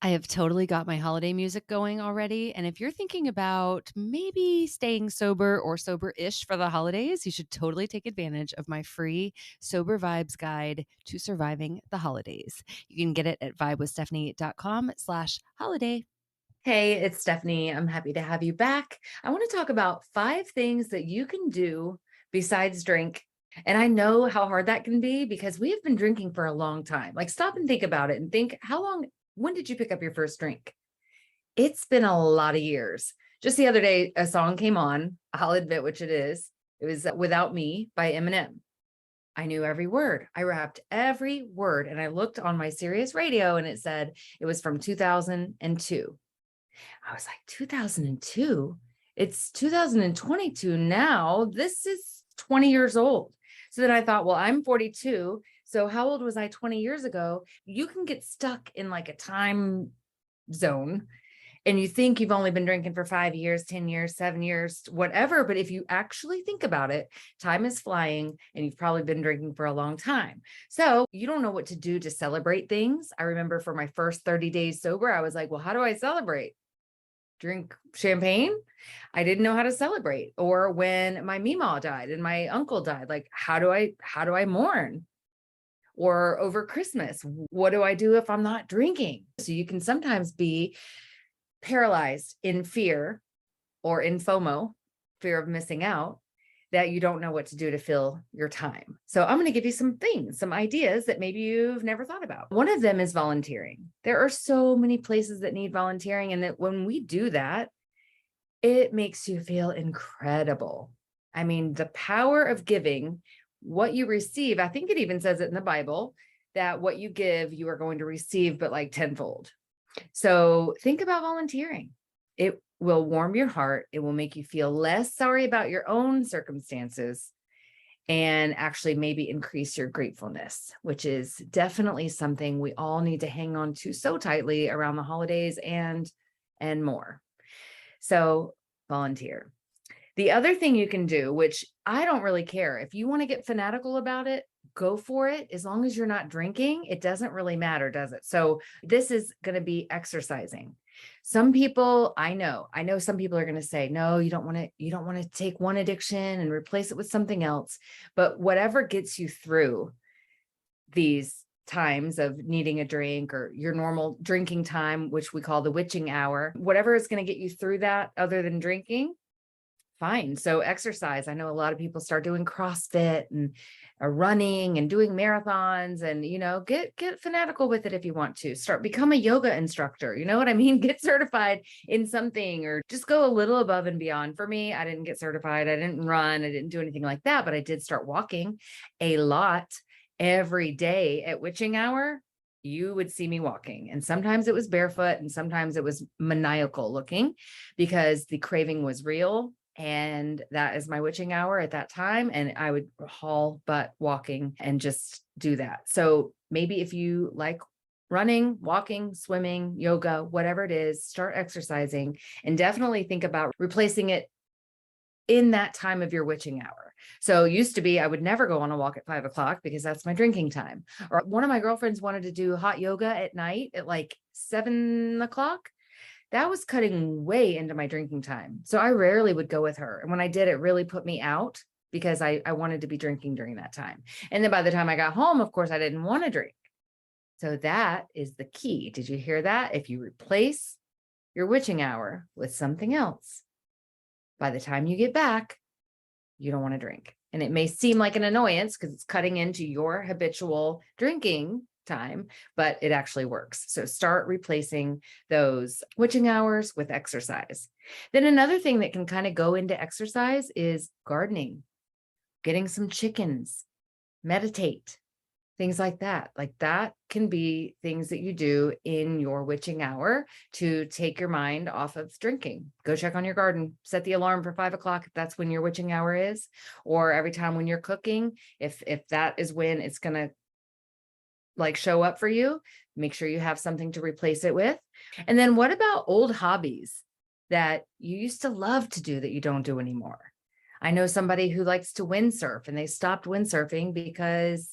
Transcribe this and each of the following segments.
I have totally got my holiday music going already. And if you're thinking about maybe staying sober or sober-ish for the holidays, you should totally take advantage of my free Sober Vibes guide to surviving the holidays. You can get it at vibewithstephanie.com/holiday. Hey, it's Stephanie. I'm happy to have you back. I want to talk about 5 things that you can do besides drink. And I know how hard that can be because we have been drinking for a long time. Like, stop and think about it and think, when did you pick up your first drink? It's been a lot of years. Just the other day, a song came on. I'll admit which it is. It was Without Me by Eminem. I knew every word. I rapped every word. And I looked on my Sirius radio and it said it was from 2002. I was like, 2002? It's 2022 now. This is 20 years old. So then I thought, well, I'm 42. So how old was I 20 years ago? You can get stuck in like a time zone and you think you've only been drinking for 5 years, 10 years, 7 years, whatever. But if you actually think about it, time is flying and you've probably been drinking for a long time. So you don't know what to do to celebrate things. I remember for my first 30 days sober, I was like, well, how do I celebrate? Drink champagne? I didn't know how to celebrate. Or when my Meemaw died and my uncle died, like, how do I mourn? Or over Christmas, what do I do if I'm not drinking? So you can sometimes be paralyzed in fear or in FOMO, fear of missing out, that you don't know what to do to fill your time. So I'm going to give you some things, some ideas that maybe you've never thought about. One of them is volunteering. There are so many places that need volunteering, and that when we do that, it makes you feel incredible. I mean, the power of giving, what you receive, I think it even says it in the Bible that what you give, you are going to receive, but like tenfold. So think about volunteering. It will warm your heart. It will make you feel less sorry about your own circumstances and actually maybe increase your gratefulness, which is definitely something we all need to hang on to so tightly around the holidays and more. So volunteer. The other thing you can do, which I don't really care, if you want to get fanatical about it, go for it. As long as you're not drinking, it doesn't really matter, does it? So this is going to be exercising. Some people, I know some people are going to say, no, you don't want to take one addiction and replace it with something else. But whatever gets you through these times of needing a drink or your normal drinking time, which we call the witching hour, whatever is going to get you through that other than drinking, fine. So exercise. I know a lot of people start doing CrossFit and running and doing marathons, and get fanatical with it if you want to. Become a yoga instructor. You know what I mean? Get certified in something, or just go a little above and beyond. For me, I didn't get certified. I didn't run. I didn't do anything like that, but I did start walking a lot every day at witching hour. You would see me walking, and sometimes it was barefoot and sometimes it was maniacal looking because the craving was real. And that is my witching hour at that time. And I would haul butt walking and just do that. So maybe if you like running, walking, swimming, yoga, whatever it is, start exercising, and definitely think about replacing it in that time of your witching hour. So used to be, I would never go on a walk at 5 o'clock because that's my drinking time. Or one of my girlfriends wanted to do hot yoga at night at like 7 o'clock. That was cutting way into my drinking time. So I rarely would go with her. And when I did, it really put me out because I wanted to be drinking during that time. And then by the time I got home, of course, I didn't want to drink. So that is the key. Did you hear that? If you replace your witching hour with something else, by the time you get back, you don't want to drink. And it may seem like an annoyance because it's cutting into your habitual drinking time, but it actually works. So start replacing those witching hours with exercise. Then another thing that can kind of go into exercise is gardening, getting some chickens, meditate, things like that. Like that can be things that you do in your witching hour to take your mind off of drinking. Go check on your garden, set the alarm for 5 o'clock if that's when your witching hour is, or every time when you're cooking, if that is when it's going to like show up for you, make sure you have something to replace it with. And then what about old hobbies that you used to love to do that you don't do anymore? I know somebody who likes to windsurf and they stopped windsurfing because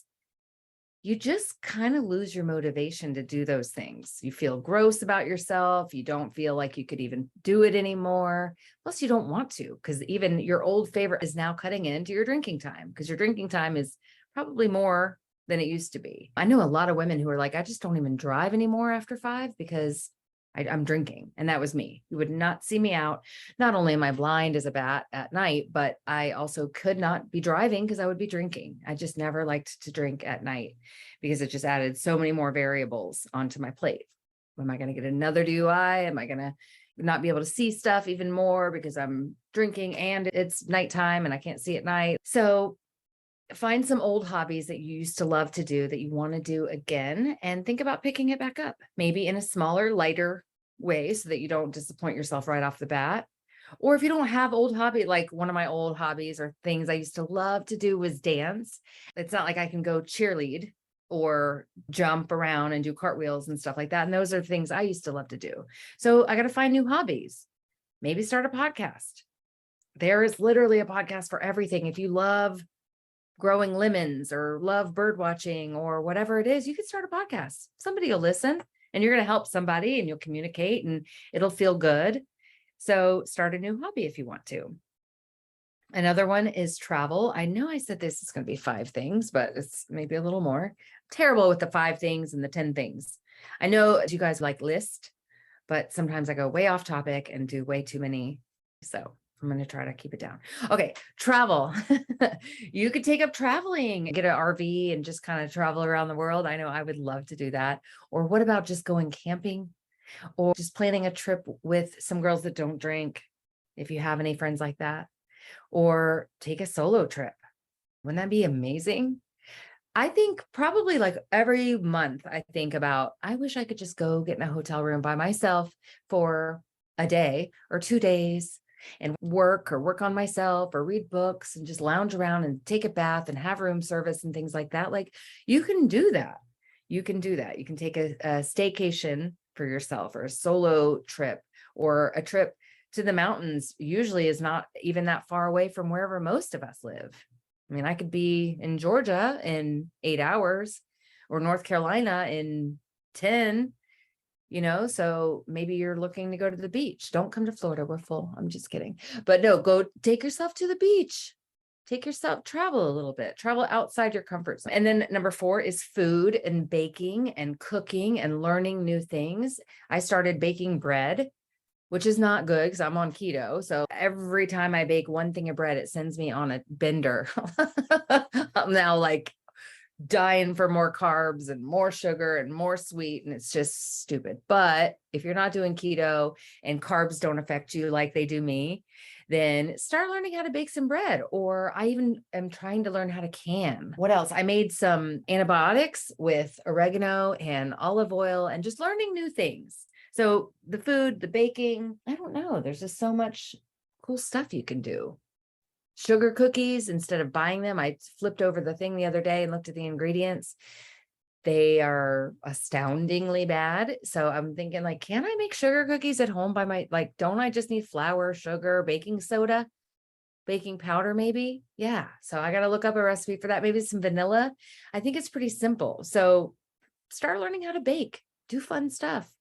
you just kind of lose your motivation to do those things. You feel gross about yourself. You don't feel like you could even do it anymore. Plus, you don't want to, because even your old favorite is now cutting into your drinking time, because your drinking time is probably more than it used to be. I know a lot of women who are like, I just don't even drive anymore after 5 because I'm drinking. And that was me. You would not see me out. Not only am I blind as a bat at night, but I also could not be driving because I would be drinking. I just never liked to drink at night because it just added so many more variables onto my plate. Am I going to get another DUI? Am I going to not be able to see stuff even more because I'm drinking and it's nighttime and I can't see at night? So find some old hobbies that you used to love to do that you want to do again, and think about picking it back up, maybe in a smaller, lighter way so that you don't disappoint yourself right off the bat. Or if you don't have old hobby, like one of my old hobbies or things I used to love to do was dance. It's not like I can go cheerlead or jump around and do cartwheels and stuff like that. And those are things I used to love to do. So I got to find new hobbies, maybe start a podcast. There is literally a podcast for everything. If you love growing lemons or love bird watching or whatever it is, you can start a podcast. Somebody will listen and you're going to help somebody and you'll communicate and it'll feel good. So start a new hobby if you want to. Another one is travel. I know I said this is going to be 5 things, but it's maybe a little more. I'm terrible with the 5 things and the 10 things. I know you guys like list, but sometimes I go way off topic and do way too many. So I'm going to try to keep it down. Okay. Travel. You could take up traveling, get an RV and just kind of travel around the world. I know I would love to do that. Or what about just going camping or just planning a trip with some girls that don't drink, if you have any friends like that, or take a solo trip. Wouldn't that be amazing? I think probably like every month I think about, I wish I could just go get in a hotel room by myself for a day or 2 days and work on myself or read books and just lounge around and take a bath and have room service and things like that. Like you can do that. You can do that. You can take a staycation for yourself or a solo trip or a trip to the mountains. Usually is not even that far away from wherever most of us live. I mean, I could be in Georgia in 8 hours or North Carolina in 10. So maybe you're looking to go to the beach. Don't come to Florida. We're full. I'm just kidding. But no, go take yourself to the beach. Travel a little bit, travel outside your comfort zone. And then number 4 is food and baking and cooking and learning new things. I started baking bread, which is not good because I'm on keto. So every time I bake one thing of bread, it sends me on a bender. I'm now like dying for more carbs and more sugar and more sweet. And it's just stupid. But if you're not doing keto and carbs don't affect you like they do me, then start learning how to bake some bread. Or I even am trying to learn how to can. What else? I made some antibiotics with oregano and olive oil and just learning new things. So the food, the baking, I don't know. There's just so much cool stuff you can do. Sugar cookies, instead of buying them, I flipped over the thing the other day and looked at the ingredients. They are astoundingly bad. So I'm thinking like, can I make sugar cookies at home don't I just need flour, sugar, baking soda, baking powder, maybe? Yeah. So I got to look up a recipe for that. Maybe some vanilla. I think it's pretty simple. So start learning how to bake, do fun stuff.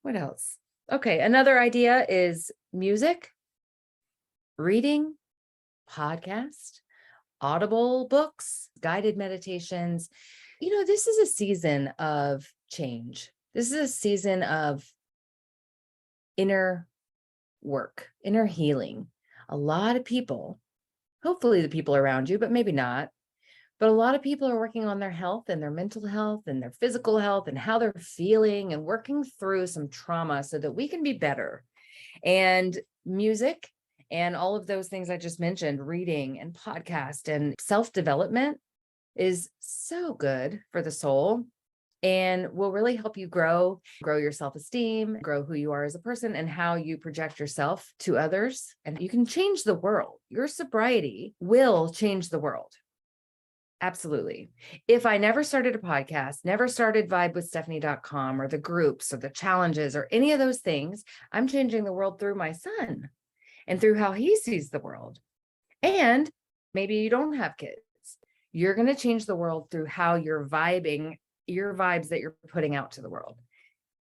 What else? Okay. Another idea is music, reading, podcast, Audible books, guided meditations. This is a season of change. This is a season of inner work, inner healing. A lot of people, hopefully the people around you, but maybe not, but a lot of people are working on their health and their mental health and their physical health and how they're feeling and working through some trauma so that we can be better. And music and all of those things I just mentioned, reading and podcast and self-development is so good for the soul and will really help you grow your self-esteem, grow who you are as a person and how you project yourself to others. And you can change the world. Your sobriety will change the world. Absolutely. If I never started a podcast, never started vibewithstephanie.com or the groups or the challenges or any of those things, I'm changing the world through my son and through how he sees the world. And maybe you don't have kids. You're going to change the world through how you're vibing, your vibes that you're putting out to the world.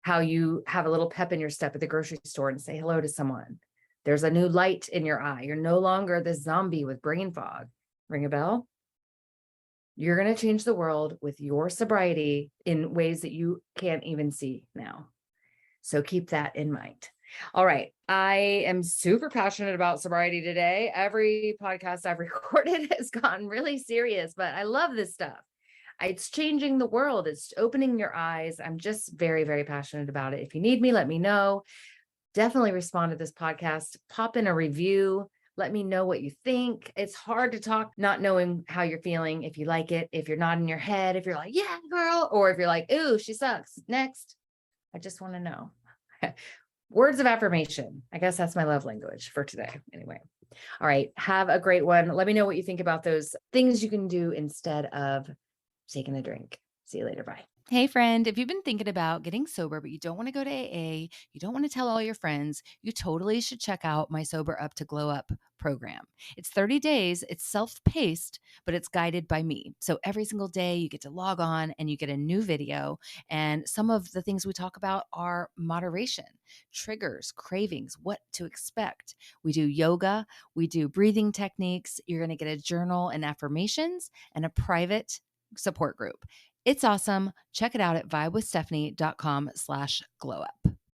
How you have a little pep in your step at the grocery store and say hello to someone. There's a new light in your eye. You're no longer this zombie with brain fog. Ring a bell? You're going to change the world with your sobriety in ways that you can't even see now. So keep that in mind. All right. I am super passionate about sobriety today. Every podcast I've recorded has gotten really serious, but I love this stuff. It's changing the world. It's opening your eyes. I'm just very, very passionate about it. If you need me, let me know. Definitely respond to this podcast. Pop in a review. Let me know what you think. It's hard to talk not knowing how you're feeling, if you like it, if you're nodding your head, if you're like, yeah, girl, or if you're like, ooh, she sucks. Next. I just want to know. Words of affirmation. I guess that's my love language for today. Anyway. All right. Have a great one. Let me know what you think about those things you can do instead of taking a drink. See you later. Bye. Hey, friend, if you've been thinking about getting sober, but you don't want to go to AA, you don't want to tell all your friends, you totally should check out my Sober Up to Glow Up program. It's 30 days, it's self-paced, but it's guided by me. So every single day you get to log on and you get a new video. And some of the things we talk about are moderation, triggers, cravings, what to expect. We do yoga, we do breathing techniques. You're going to get a journal and affirmations and a private support group. It's awesome. Check it out at vibewithstephanie.com/glowup.